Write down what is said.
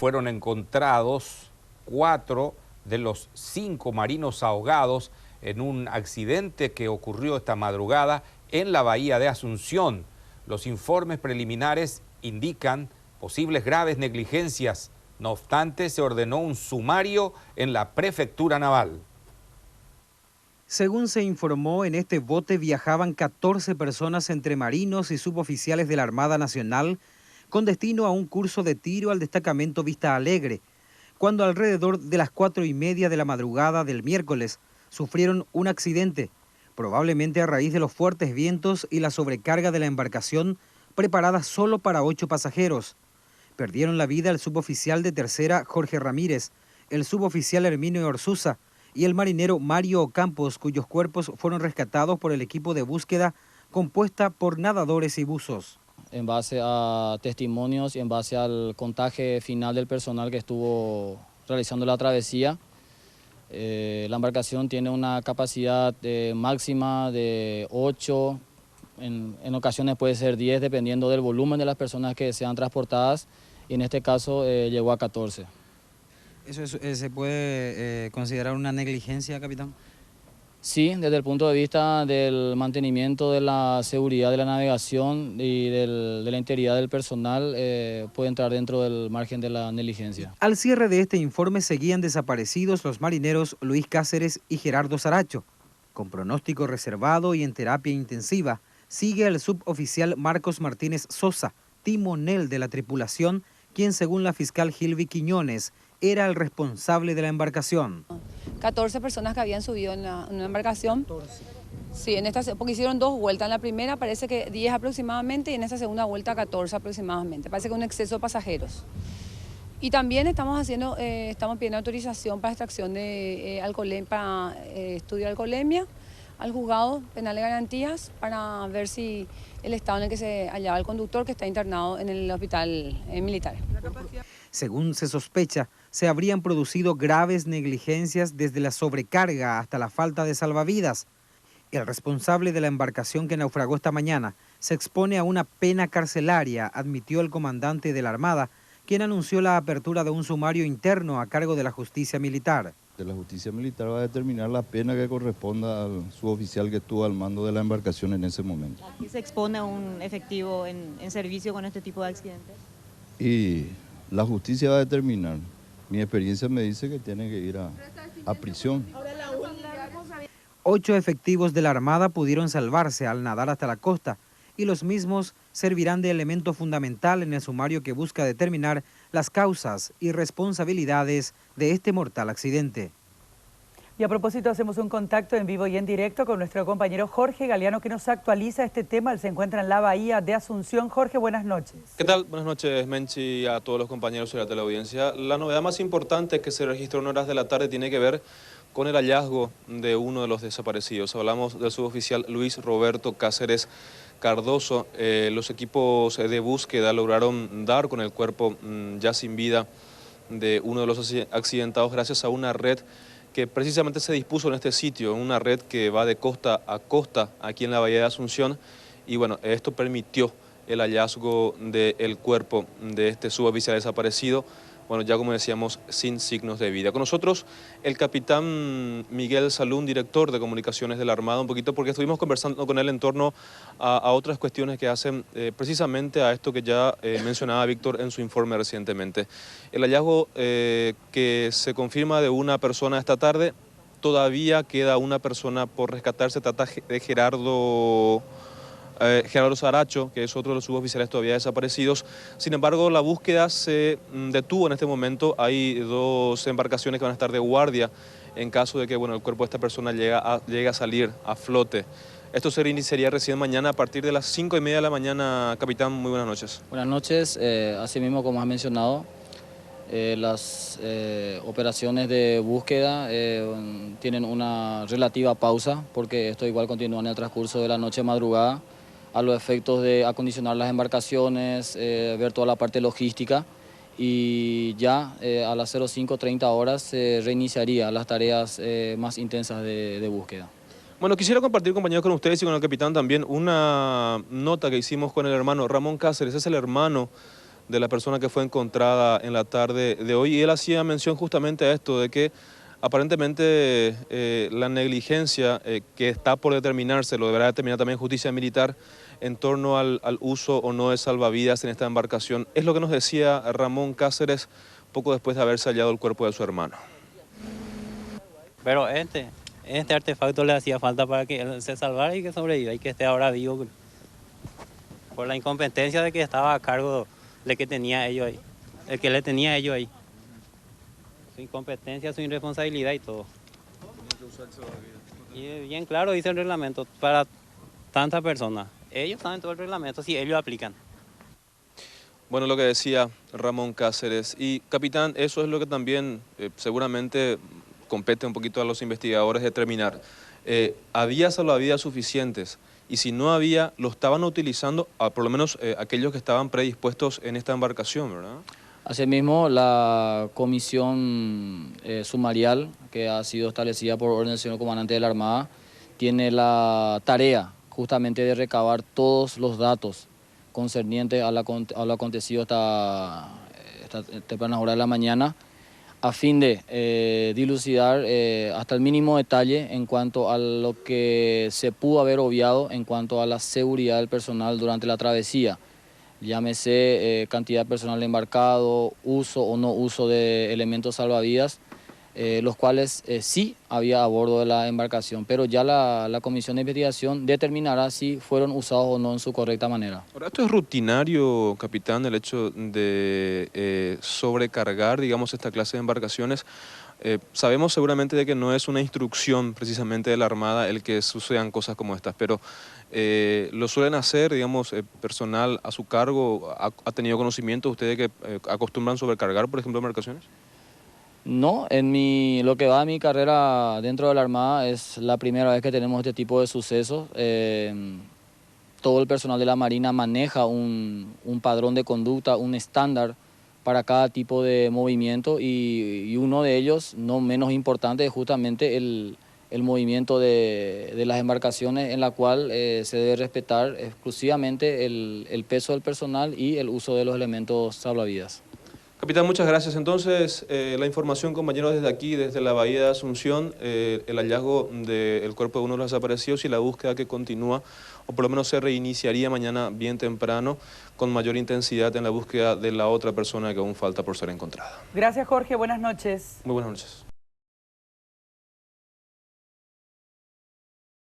fueron encontrados 4 de los 5 marinos ahogados en un accidente que ocurrió esta madrugada en la bahía de Asunción. Los informes preliminares indican posibles graves negligencias. No obstante, se ordenó un sumario en la prefectura naval. Según se informó, en este bote viajaban 14 personas entre marinos y suboficiales de la Armada Nacional con destino a un curso de tiro al destacamento Vista Alegre, cuando alrededor de las 4:30 de la madrugada del miércoles sufrieron un accidente, probablemente a raíz de los fuertes vientos y la sobrecarga de la embarcación preparada solo para 8 pasajeros. Perdieron la vida el suboficial de tercera Jorge Ramírez, el suboficial Herminio Orsuza y el marinero Mario Ocampos, cuyos cuerpos fueron rescatados por el equipo de búsqueda compuesta por nadadores y buzos. En base a testimonios y en base al contaje final del personal que estuvo realizando la travesía, la embarcación tiene una capacidad máxima de 8, en ocasiones puede ser 10, dependiendo del volumen de las personas que sean transportadas, y en este caso llegó a 14. ¿Eso se puede considerar una negligencia, capitán? Sí, desde el punto de vista del mantenimiento de la seguridad de la navegación y de la integridad del personal, puede entrar dentro del margen de la negligencia. Al cierre de este informe seguían desaparecidos los marineros Luis Cáceres y Gerardo Saracho. Con pronóstico reservado y en terapia intensiva, sigue el suboficial Marcos Martínez Sosa, timonel de la tripulación, quien según la fiscal Gilby Quiñones era el responsable de la embarcación. 14 personas que habían subido en una embarcación. 14. Sí, porque hicieron 2 vueltas. En la primera parece que 10 aproximadamente y en esa segunda vuelta 14 aproximadamente. Parece que un exceso de pasajeros. Y también estamos pidiendo autorización para extracción de para estudio de alcoholemia al juzgado penal de garantías para ver si el estado en el que se hallaba el conductor, que está internado en el hospital militar. Según se sospecha, se habrían producido graves negligencias desde la sobrecarga hasta la falta de salvavidas. El responsable de la embarcación que naufragó esta mañana se expone a una pena carcelaria, admitió el comandante de la Armada, quien anunció la apertura de un sumario interno a cargo de la justicia militar. La justicia militar va a determinar la pena que corresponda al suboficial que estuvo al mando de la embarcación en ese momento. ¿Aquí se expone a un efectivo en servicio con este tipo de accidentes? Y la justicia va a determinar. Mi experiencia me dice que tiene que ir a prisión. 8 efectivos de la Armada pudieron salvarse al nadar hasta la costa y los mismos servirán de elemento fundamental en el sumario que busca determinar las causas y responsabilidades de este mortal accidente. Y a propósito, hacemos un contacto en vivo y en directo con nuestro compañero Jorge Galeano, que nos actualiza este tema. Él se encuentra en la bahía de Asunción. Jorge, buenas noches. ¿Qué tal? Buenas noches, Menchi, y a todos los compañeros de la teleaudiencia. La novedad más importante que se registró en horas de la tarde tiene que ver con el hallazgo de uno de los desaparecidos. Hablamos del suboficial Luis Roberto Cáceres Cardoso. Los equipos de búsqueda lograron dar con el cuerpo ya sin vida de uno de los accidentados gracias a una red que precisamente se dispuso en este sitio, una red que va de costa a costa aquí en la bahía de Asunción, y bueno, esto permitió el hallazgo del cuerpo de este suboficial desaparecido, bueno, ya como decíamos, sin signos de vida. Con nosotros el capitán Miguel Salún, director de comunicaciones de la Armada, un poquito porque estuvimos conversando con él en torno a otras cuestiones que hacen precisamente a esto que ya mencionaba Víctor en su informe recientemente. El hallazgo que se confirma de una persona esta tarde, todavía queda una persona por rescatar, se trata de Gerardo Saracho, que es otro de los suboficiales todavía desaparecidos. Sin embargo, la búsqueda se detuvo en este momento. Hay 2 embarcaciones que van a estar de guardia en caso de que el cuerpo de esta persona llegue a salir a flote. Esto se reiniciaría recién mañana a partir de las 5:30 de la mañana. Capitán, muy buenas noches. Buenas noches. Así mismo, como has mencionado, las operaciones de búsqueda tienen una relativa pausa porque esto igual continúa en el transcurso de la noche madrugada, a los efectos de acondicionar las embarcaciones, ver toda la parte logística, y ya a las 05:30 horas se reiniciarían las tareas más intensas de búsqueda. Bueno, quisiera compartir, compañeros, con ustedes y con el capitán también una nota que hicimos con el hermano Ramón Cáceres. Es el hermano de la persona que fue encontrada en la tarde de hoy, y él hacía mención justamente a esto, de que aparentemente la negligencia que está por determinarse, lo deberá determinar también justicia militar, en torno al uso o no de salvavidas en esta embarcación. Es lo que nos decía Ramón Cáceres poco después de haberse hallado el cuerpo de su hermano. Pero este artefacto le hacía falta para que él se salvara y que sobreviva y que esté ahora vivo. Por la incompetencia de que estaba a cargo de que tenía ellos ahí, el que le tenía a ellos ahí. Su incompetencia, su irresponsabilidad y todo. Y bien claro dice el reglamento para tantas personas. Ellos saben todo el reglamento, si ellos aplican. Bueno, lo que decía Ramón Cáceres. Y capitán, eso es lo que también seguramente compete un poquito a los investigadores determinar. ¿Había salvavidas suficientes? Y si no había, ¿lo estaban utilizando por lo menos aquellos que estaban predispuestos en esta embarcación, verdad? Asimismo, la comisión sumarial que ha sido establecida por orden del señor comandante de la Armada tiene la tarea justamente de recabar todos los datos concernientes a lo acontecido esta temprana hora de la mañana, a fin de dilucidar hasta el mínimo detalle en cuanto a lo que se pudo haber obviado en cuanto a la seguridad del personal durante la travesía. Llámese cantidad de personal embarcado, uso o no uso de elementos salvavidas, los cuales sí había a bordo de la embarcación, pero ya la comisión de investigación determinará si fueron usados o no en su correcta manera. Ahora, ¿esto es rutinario, capitán, el hecho de sobrecargar, digamos, esta clase de embarcaciones? Sabemos seguramente de que no es una instrucción precisamente de la Armada el que sucedan cosas como estas, pero ¿lo suelen hacer, digamos, personal a su cargo? ¿Ha tenido conocimiento ustedes que acostumbran sobrecargar, por ejemplo, embarcaciones? No, lo que va de mi carrera dentro de la Armada es la primera vez que tenemos este tipo de sucesos. Todo el personal de la Marina maneja un padrón de conducta, un estándar para cada tipo de movimiento y uno de ellos, no menos importante, es justamente el movimiento de las embarcaciones, en la cual se debe respetar exclusivamente el peso del personal y el uso de los elementos salvavidas. Capitán, muchas gracias. Entonces, la información, compañeros, desde aquí, desde la Bahía de Asunción, el hallazgo del cuerpo de uno de los desaparecidos y la búsqueda que continúa, o por lo menos se reiniciaría mañana bien temprano, con mayor intensidad en la búsqueda de la otra persona que aún falta por ser encontrada. Gracias, Jorge. Buenas noches. Muy buenas noches.